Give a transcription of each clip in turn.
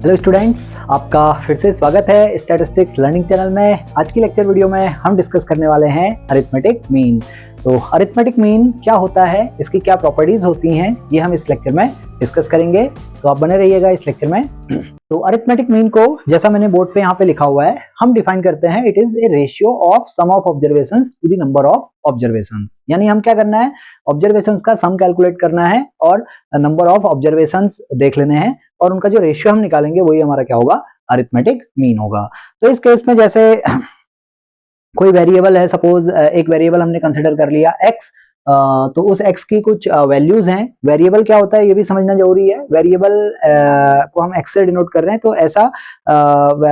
Hello students, आपका फिर से स्वागत है स्टैटिस्टिक्स लर्निंग चैनल में। आज की लेक्चर वीडियो में हम डिस्कस करने वाले हैं अरिथमेटिक मीन। तो अरिथमेटिक मीन क्या होता है, इसकी क्या प्रॉपर्टीज होती हैं, ये हम इस लेक्चर में डिस्कस करेंगे। तो आप बने रहिएगा इस लेक्चर में। तो अरिथमेटिक मीन को जैसा मैंने बोर्ड पे यहाँ पे लिखा हुआ है, हम डिफाइन करते हैं it is a ratio of sum of observations to the number of observations. यानी हम क्या करना है, ऑब्जर्वेशंस का सम कैलकुलेट करना है और नंबर ऑफ ऑब्जर्वेशंस देख लेने हैं और उनका जो रेशियो हम निकालेंगे वही हमारा क्या होगा, अरिथमेटिक मीन होगा। तो इस केस में जैसे कोई वेरिएबल है, सपोज एक वेरिएबल हमने कंसिडर कर लिया x, तो उस x की कुछ वैल्यूज हैं। वेरिएबल क्या होता है ये भी समझना जरूरी है। वेरिएबल को हम x से डिनोट कर रहे हैं, तो ऐसा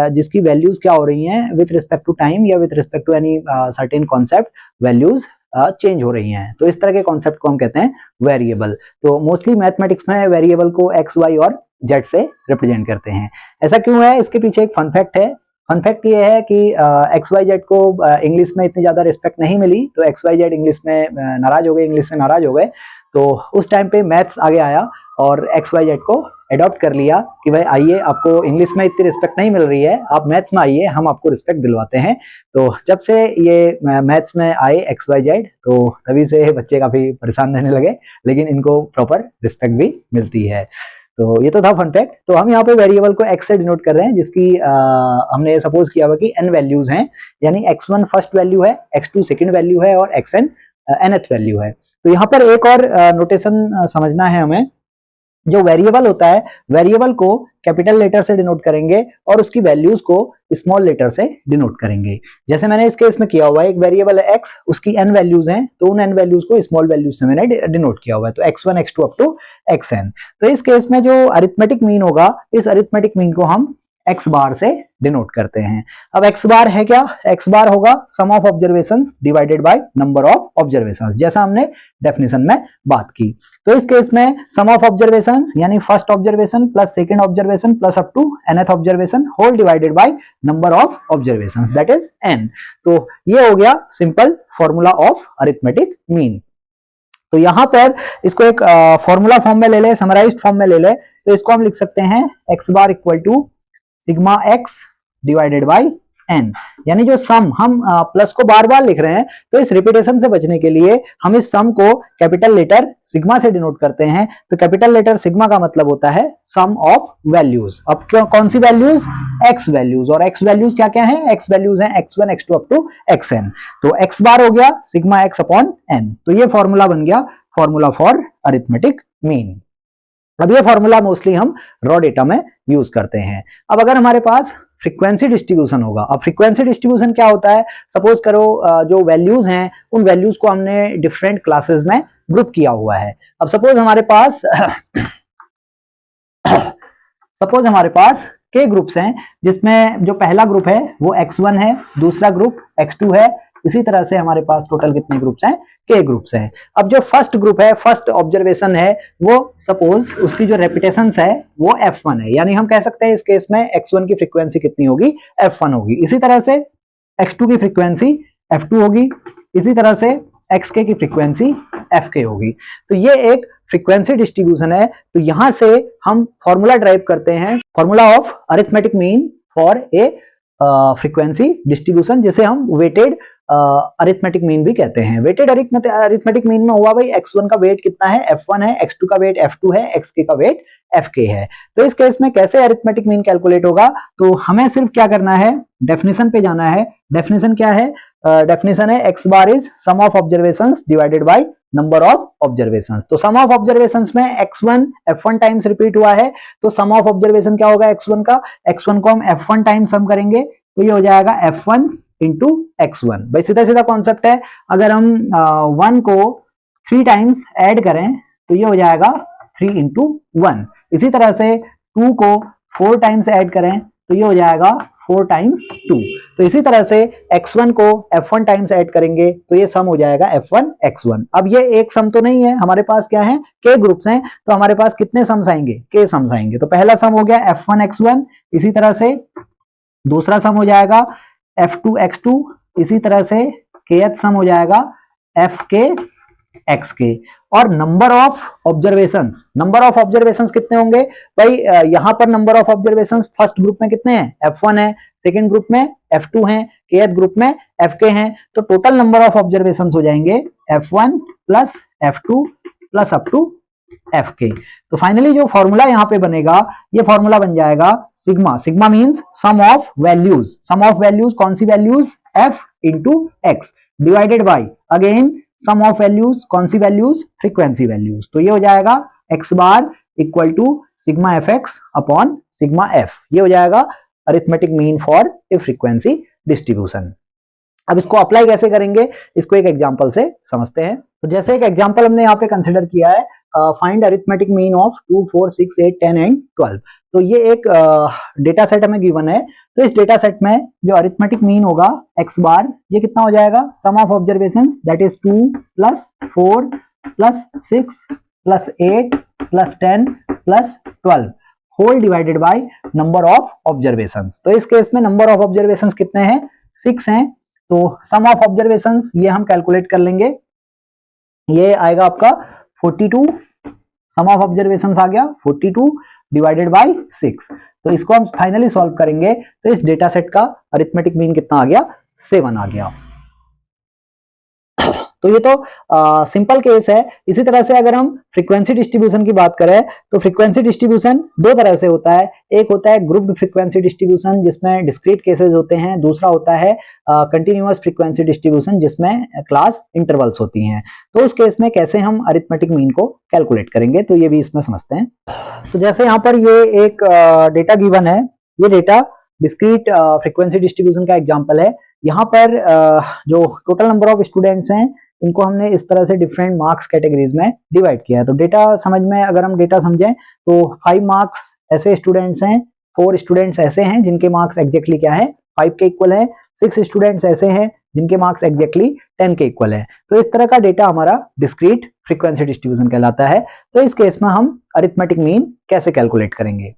जिसकी वैल्यूज क्या हो रही हैं विथ रिस्पेक्ट टू टाइम या with respect to any certain concept, values change हो रही हैं। तो इस तरह के कॉन्सेप्ट को हम कहते हैं वेरिएबल। तो मोस्टली मैथमेटिक्स में वेरिएबल को x, y और z से रिप्रेजेंट करते हैं। ऐसा क्यों है, इसके पीछे एक फन फैक्ट है। फन फैक्ट ये है कि एक्स वाई जेड को इंग्लिश में इतनी ज्यादा रिस्पेक्ट नहीं मिली, तो एक्स वाई जेड इंग्लिश में नाराज हो गए, इंग्लिश से नाराज हो गए। तो उस टाइम पे मैथ्स आगे आया और एक्स वाई जेड को अडॉप्ट कर लिया कि भाई आइए, आपको इंग्लिश में इतनी रिस्पेक्ट नहीं मिल रही है, आप मैथ्स में आइए, हम आपको रिस्पेक्ट दिलवाते हैं। तो जब से ये मैथ्स में आए एक्स वाई जेड, तो तभी से बच्चे काफी परेशान रहने लगे, लेकिन इनको प्रॉपर रिस्पेक्ट भी मिलती है। तो ये तो था फन फैक्ट। तो हम यहाँ पे वेरिएबल को x से डिनोट कर रहे हैं, जिसकी हमने सपोज किया हुआ कि n वैल्यूज हैं, यानी x1 फर्स्ट वैल्यू है, x2 सेकंड वैल्यू है और xn nth वैल्यू है। तो यहाँ पर एक और नोटेशन समझना है हमें। जो वेरिएबल होता है, वेरिएबल को कैपिटल लेटर से डिनोट करेंगे और उसकी वैल्यूज को स्मॉल लेटर से डिनोट करेंगे। जैसे मैंने इस केस में किया हुआ है, एक वेरिएबल है x, उसकी n वैल्यूज हैं, तो उन n वैल्यूज को स्मॉल वैल्यूज से मैंने डिनोट किया हुआ है, तो x1 x2 up to xn। तो इस केस में जो अरिथमेटिक मीन होगा, इस अरिथमेटिक मीन को हम x बार से डिनोट करते हैं। अब x बार है क्या, x बार होगा sum of observations divided by number of observations, जैसा हमने डेफिनेशन में बात की। तो इस केस में सम ऑफ ऑब्जर्वेशंस यानी first observation plus second observation plus up to nth observation whole divided by number of observations, that is n। तो ये हो गया simple formula of arithmetic mean. तो यहां पर इसको एक फॉर्मूला फॉर्म में ले ले, समराइज्ड फॉर्म में ले ले, तो इसको हम लिख सकते हैं x bar equal to sigma x divided by n। यानी जो सम हम प्लस को बार बार लिख रहे हैं, तो इस रिपीटेशन से बचने के लिए हम इस सम को कैपिटल लेटर सिग्मा से डिनोट करते हैं। तो कैपिटल लेटर सिग्मा का मतलब होता है सम ऑफ वैल्यूज। अब क्यों, कौन सी वैल्यूज, x वैल्यूज। और x वैल्यूज क्या क्या है, x वैल्यूज हैं x1 x2 up to xn। तो x बार हो गया सिग्मा x अपॉन n। तो ये फॉर्मूला बन गया फॉर्मूला फॉर अरिथमेटिक मीन। अब ये फॉर्मूला मोस्टली हम रॉ डेटा में यूज करते हैं। अब अगर हमारे पास फ्रीक्वेंसी डिस्ट्रीब्यूशन होगा, अब फ्रीक्वेंसी डिस्ट्रीब्यूशन क्या होता है, सपोज करो जो वैल्यूज हैं उन वैल्यूज को हमने डिफरेंट क्लासेस में ग्रुप किया हुआ है। अब सपोज हमारे पास के ग्रुप्स हैं, जिसमें जो पहला ग्रुप है वो x1 है, दूसरा ग्रुप x2 है, इसी तरह से हमारे पास टोटल कितने ग्रुप्स हैं, के ग्रुप्स हैं। अब जो फर्स्ट ग्रुप है, फर्स्ट ऑब्जर्वेशन है, वो सपोज उसकी जो रेपिटेशंस है वो f1 है, यानी हम कह सकते हैं इस केस में x1 की फ्रीक्वेंसी कितनी होगी, f1 होगी। इसी तरह से x2 की फ्रीक्वेंसी f2 होगी, इसी तरह से xk की फ्रीक्वेंसी fk होगी। तो ये एक फ्रीक्वेंसी डिस्ट्रीब्यूशन है। तो यहां से हम फॉर्मूला ड्राइव करते हैं, formula of arithmetic mean for a frequency distribution, जिसे हम वेटेड अरिथमेटिक मीन भी कहते हैं। वेटेड अरिथमेटिक मीन में हुआ भाई x1 का वेट कितना है, f1 है, x2 का वेट f2 है, xk का वेट fk है। तो इस केस में कैसे अरिथमेटिक मीन कैलकुलेट होगा, तो हमें सिर्फ क्या करना है, डेफिनेशन पे जाना है। डेफिनेशन क्या है, डेफिनेशन है x bar is sum of observations divided by number of observations. तो सम ऑफ ऑब्जर्वेशंस में x1 f1 टाइम्स रिपीट हुआ है, तो सम ऑफ ऑब्जर्वेशन क्या होगा x1 का, x1 को हम f1 टाइम्स सम करेंगे, तो ये हो जाएगा f1 इंटू x1। भाई सीधा सीधा कॉन्सेप्ट है, अगर हम 1 को 3 टाइम्स ऐड करें तो ये हो जाएगा 3 इंटू 1। इसी तरह से 2 को 4 टाइम्स ऐड करें तो ये हो जाएगा 4 टाइम्स 2। तो इसी तरह से x1 को f1 टाइम्स ऐड करेंगे तो ये सम हो जाएगा f1 x1। अब ये एक सम तो नहीं है, हमारे पास क्या है, k ग्रुप्स हैं, तो हमारे पास कितने सम्स आएंगे, k सम्स आएंगे। तो पहला सम हो गया f1 x1, इसी तरह से दूसरा सम हो जाएगा f2 x2, इसी तरह से kth सम हो जाएगा fk xk, और number of observations, number of observations कितने होंगे भाई, यहां पर number of observations first group में कितने हैं, F1 है, सेकंड ग्रुप में F2 है, kth ग्रुप में Fk हैं, तो टोटल नंबर ऑफ ऑब्जर्वेशंस हो जाएंगे F1 plus F2 plus up to Fk। तो फाइनली जो फॉर्मूला यहां पे बनेगा, ये फॉर्मूला बन जाएगा sigma, sigma means sum of values, sum of values कौन सी values, f into x divided by again sum of values कौन सी वैल्यूज, फ्रीक्वेंसी वैल्यूज। तो ये हो जाएगा x bar equal to sigma f x upon sigma f, ये हो जाएगा arithmetic mean for a frequency distribution. अब इसको अप्लाई कैसे करेंगे, इसको एक एग्जांपल से समझते हैं। तो जैसे एक एग्जांपल हमने यहाँ पे कंसिडर किया है, find arithmetic mean of 2, 4, 6, 8, 10 and 12। तो ये एक डेटा सेट हमें गिवन है, तो इस डेटा सेट में जो अरिथमेटिक मीन होगा x बार, ये कितना हो जाएगा, sum of observations that is 2 plus 4 plus 6 plus 8 plus 10 plus 12 whole divided by number of observations. तो इस केस में नंबर ऑफ ऑब्जर्वेशंस कितने हैं, 6 हैं, तो सम ऑफ ऑब्जर्वेशंस ये हम कैलकुलेट कर लेंगे, ये आएगा आपका 42, सम ऑफ ऑब्जर्वेशंस आ गया 42 डिवाइडेड बाय 6। तो इसको हम फाइनली सॉल्व करेंगे, तो इस डेटा सेट का अरिथमेटिक मीन कितना आ गया, 7 आ गया। तो ये तो सिंपल केस है। इसी तरह से अगर हम फ्रीक्वेंसी डिस्ट्रीब्यूशन की बात करें, तो फ्रीक्वेंसी डिस्ट्रीब्यूशन दो तरह से होता है, एक होता है ग्रुप्ड फ्रीक्वेंसी डिस्ट्रीब्यूशन जिसमें डिस्क्रीट केसेस होते हैं, दूसरा होता है कंटिन्यूअस फ्रीक्वेंसी डिस्ट्रीब्यूशन जिसमें क्लास इंटरवल्स होती हैं। तो उस केस में कैसे हम अरिथमेटिक मीन को कैलकुलेट करेंगे, तो ये भी इसमें समझते हैं। तो जैसे यहाँ पर ये एक डेटा गिवन है, ये डेटा डिस्क्रीट फ्रीक्वेंसी डिस्ट्रीब्यूशन का एग्जाम्पल है। यहाँ पर जो टोटल नंबर ऑफ स्टूडेंट्स हैं, इनको हमने इस तरह से डिफरेंट मार्क्स कैटेगरीज में डिवाइड किया है। तो डेटा समझ में, अगर हम डेटा समझें तो 5 मार्क्स ऐसे स्टूडेंट्स हैं, 4 स्टूडेंट्स ऐसे हैं जिनके मार्क्स एग्जैक्टली क्या है, 5 के इक्वल है, 6 स्टूडेंट्स ऐसे हैं जिनके मार्क्स एग्जैक्टली 10 के इक्वल है। तो इस तरह का डेटा हमारा डिस्क्रीट फ्रीक्वेंसी डिस्ट्रीब्यूशन कहलाता है। तो इस केस में हम अरिथमेटिक मीन कैसे कैलकुलेट करेंगे,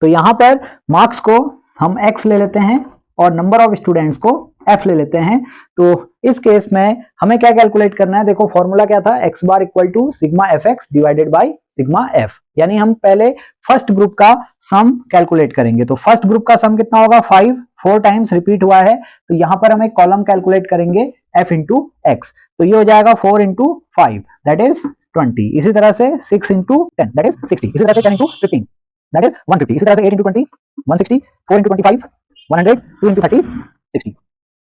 तो यहाँ पर मार्क्स को हम x ले लेते हैं और नंबर ऑफ स्टूडेंट्स को f ले लेते हैं। तो इस केस में हमें क्या कैलकुलेट करना है, देखो फॉर्मूला क्या था, x bar equal to sigma f x divided by sigma f, यानी हम पहले फर्स्ट ग्रुप का सम कैलकुलेट करेंगे। तो फर्स्ट ग्रुप का सम कितना होगा, 5, 4 टाइम्स रिपीट हुआ है, तो यहाँ पर हम एक कॉलम कैलकुलेट करेंगे f इंटू एक्स, तो ये हो जाएगा 4 इंटू 5 दैट इज 20, इसी तरह से 6 इंटू 10 दैट इज 60, इसी तरह से 10 इंटू 15 दैट इज 150, इसी तरह से 8 इंटू 20 160, 4 इंटू 25 100, 2 इंटू 30 60।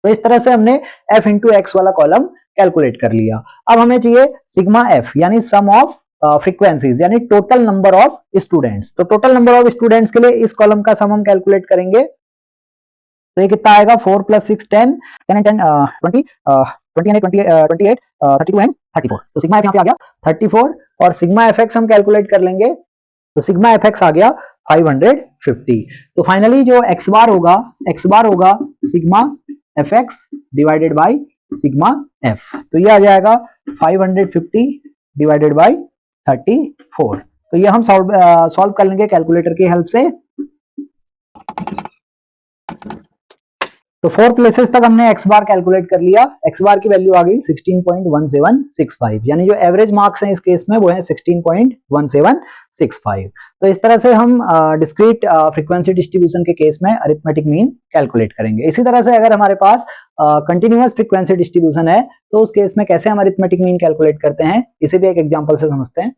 तो इस तरह से हमने f इंटू एक्स वाला कॉलम कैलकुलेट कर लिया। अब हमें चाहिए सिग्मा f यानी सम ऑफ फ्रीक्वेंसीज यानी टोटल नंबर ऑफ स्टूडेंट्स। तो टोटल नंबर ऑफ स्टूडेंट्स के लिए इस कॉलम का सम हम कैलकुलेट करेंगे, तो ये कितना आएगा, 4 प्लस 6 10 10 10 20 20 28 32 एंड 34। तो सिग्मा f यहाँ पे आ गया 34 और सिग्मा एफ एक्स हम कैलकुलेट कर लेंगे, तो सिग्मा एफ एक्स आ गया 550। तो फाइनली जो x बार होगा sigma f x divided by sigma F, तो ये आ जाएगा 550 डिवाइडेड बाई 34। तो ये हम सॉल्व कर लेंगे कैलकुलेटर की हेल्प से। तो 4 प्लेसेस तक हमने x बार कैलकुलेट कर लिया, x बार की वैल्यू आ गई 16.1765, यानी जो एवरेज मार्क्स हैं इस केस में वो है 16.1765। तो इस तरह से हम डिस्क्रीट फ्रीक्वेंसी डिस्ट्रीब्यूशन के केस में अरिथमेटिक मीन कैलकुलेट करेंगे। इसी तरह से अगर हमारे पास कंटिन्यूअस फ्रीक्वेंसी डिस्ट्रीब्यूशन है, तो उस केस में कैसे हम अरिथमेटिक मीन कैलकुलेट करते हैं, इसे भी एक एग्जाम्पल से समझते हैं।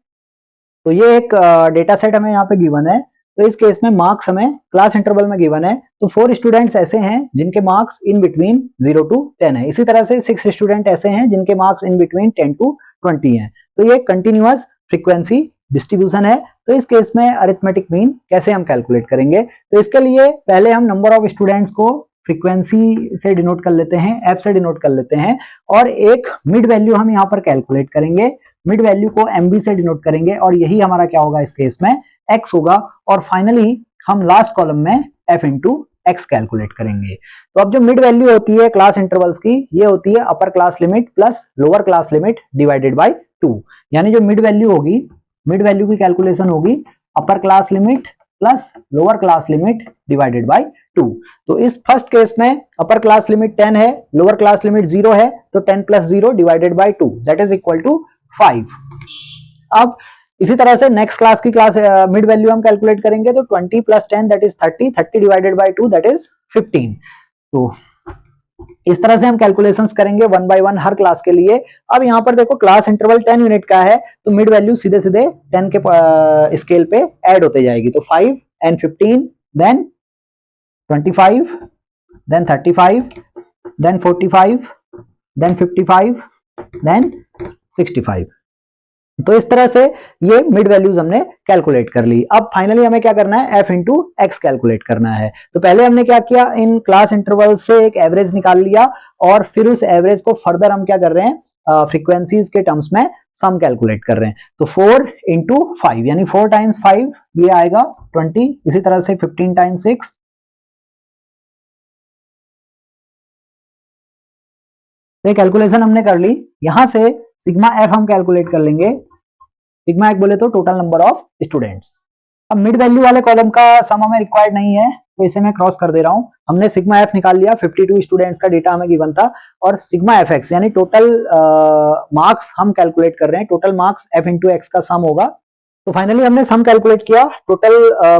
तो ये एक डेटा सेट हमें यहाँ पे गिवन है, तो इस केस में मार्क्स हमें क्लास इंटरवल में गिवन है, तो 4 स्टूडेंट्स ऐसे हैं जिनके मार्क्स इन बिटवीन 0 to 10 है, इसी तरह से 6 स्टूडेंट ऐसे हैं जिनके मार्क्स इन बिटवीन 10 to 20 हैं। तो ये कंटिन्यूअस फ्रीक्वेंसी डिस्ट्रीब्यूशन है। तो इस केस में अरिथमेटिक मीन कैसे हम कैलकुलेट करेंगे, तो इसके लिए पहले हम नंबर ऑफ स्टूडेंट्स को फ्रीक्वेंसी से डिनोट कर लेते हैं, एफ से डिनोट कर लेते हैं, और एक मिड वैल्यू हम यहाँ पर कैलकुलेट करेंगे, मिड वैल्यू को MB से डिनोट करेंगे और यही हमारा क्या होगा इस केस में x होगा, और फाइनली हम लास्ट कॉलम में f इंटू एक्स कैलकुलेट करेंगे। तो अब जो मिड वैल्यू होती है क्लास इंटरवल्स की, ये होती है upper class limit plus lower class limit divided by 2, यानी जो मिड वैल्यू होगी, मिड वैल्यू की कैलकुलेशन होगी upper class limit plus lower class limit divided by 2। तो इस फर्स्ट केस में अपर क्लास लिमिट 10 है, लोअर क्लास लिमिट 0 है, तो 10 plus 0 divided by 2 that is equal to 5। अब इसी तरह से नेक्स्ट क्लास की मिड वैल्यू हम कैलकुलेट करेंगे, तो 20 प्लस 10 that is 30, 30 divided by 2 that is 15। तो इस तरह से हम कैलकुलेशंस करेंगे वन बाय वन हर क्लास के लिए। अब यहाँ पर देखो क्लास इंटरवल 10 यूनिट का है, तो मिड वैल्यू सीधे सीधे 10 के स्केल पे ऐड होते जाएगी। तो 5 and 15 then 25 then 35 then 45 then 55 then 65। तो इस तरह से ये मिड वैल्यूज हमने कैलकुलेट कर ली। अब फाइनली हमें क्या करना है, f इंटू एक्स कैलकुलेट करना है। तो पहले हमने क्या किया, इन क्लास इंटरवल से एक एवरेज निकाल लिया और फिर उस एवरेज को फर्दर हम क्या कर रहे हैं, फ्रीक्वेंसीज के टर्म्स में सम कैलकुलेट कर रहे हैं। तो 4 इंटू 5 यानी 4 टाइम्स 5 ये आएगा 20। इसी तरह से 15 टाइम्स 6 ये कैलकुलेशन हमने कर ली। यहां से सिग्मा एफ हम कैलकुलेट कर लेंगे। सिग्मा एक बोले तो टोटल नंबर ऑफ स्टूडेंट्स। अब मिड वैल्यू वाले कॉलम का सम हमें रिक्वायर्ड नहीं है, तो इसे मैं क्रॉस कर दे रहा हूं। हमने सिग्मा एफ निकाल लिया, 52 स्टूडेंट्स का डेटा हमें गिवन था, और सिग्मा एफ एक्स यानी टोटल मार्क्स हम कैलकुलेट कर रहे हैं। Total marks F into x का सम होगा। तो फाइनली हमने सम कैलकुलेट किया, टोटल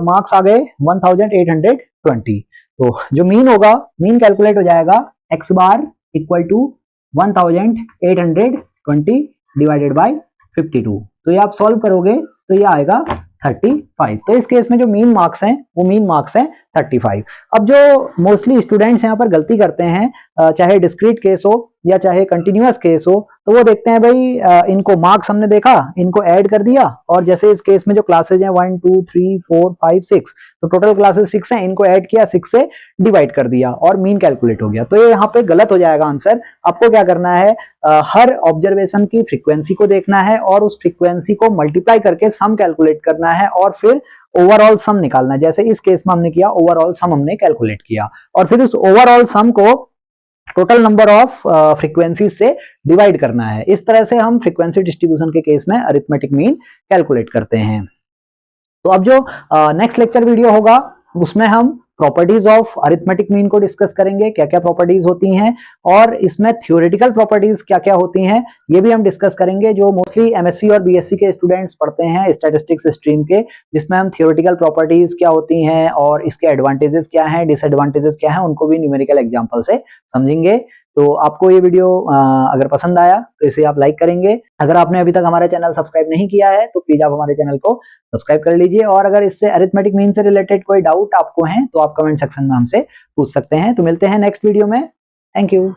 मार्क्स आ गए 1820। तो जो मीन होगा, मीन कैलकुलेट हो जाएगा x bar equal to 1820 divided by 52। तो ये आप सॉल्व करोगे तो ये आएगा 35। तो इस केस में जो मीन मार्क्स हैं वो मीन मार्क्स हैं 35। अब जो मोस्टली स्टूडेंट्स यहाँ पर गलती करते हैं, चाहे डिस्क्रीट केस हो या चाहे कंटिन्यूअस केस हो, तो वो देखते हैं भाई इनको मार्क्स हमने देखा, इनको ऐड कर दिया, और जैसे इस केस में जो क्लासेज हैं 1 2 3 4 5 6, तो टोटल क्लासेस 6 हैं, इनको ऐड किया, 6 से डिवाइड कर दिया और मीन कैलकुलेट हो गया। तो ये यहाँ पे गलत हो जाएगा आंसर। आपको क्या करना है, हर ऑब्जर्वेशन की फ्रीक्वेंसी को देखना है और उस फ्रीक्वेंसी को मल्टीप्लाई करके सम कैलकुलेट करना है और फिर ओवरऑल सम निकालना है। जैसे इस केस में हमने किया, ओवरऑल सम हमने कैलकुलेट किया और फिर उस ओवरऑल सम को टोटल नंबर ऑफ फ्रीक्वेंसी से डिवाइड करना है। इस तरह से हम फ्रीक्वेंसी डिस्ट्रीब्यूशन के केस में अरिथमेटिक मीन कैलकुलेट करते हैं। तो अब जो नेक्स्ट लेक्चर वीडियो होगा उसमें हम प्रॉपर्टीज ऑफ अरिथमेटिक मीन को डिस्कस करेंगे, क्या क्या प्रॉपर्टीज होती हैं और इसमें थ्योरेटिकल प्रॉपर्टीज क्या क्या होती हैं, ये भी हम डिस्कस करेंगे, जो मोस्टली एमएससी और बीएससी के स्टूडेंट्स पढ़ते हैं स्टैटिस्टिक्स स्ट्रीम के, जिसमें हम थ्योरेटिकल प्रॉपर्टीज क्या होती हैं और इसके एडवांटेजेस क्या हैं, डिसएडवांटेजेस क्या हैं, उनको भी न्यूमेरिकल एग्जाम्पल से समझेंगे। तो आपको ये वीडियो अगर पसंद आया तो इसे आप लाइक करेंगे। अगर आपने अभी तक हमारा चैनल सब्सक्राइब नहीं किया है तो प्लीज आप हमारे चैनल को सब्सक्राइब कर लीजिए, और अगर इससे अरिथमेटिक मीन से रिलेटेड कोई डाउट आपको है तो आप कमेंट सेक्शन में हमसे पूछ सकते हैं। तो मिलते हैं नेक्स्ट वीडियो में। Thank you.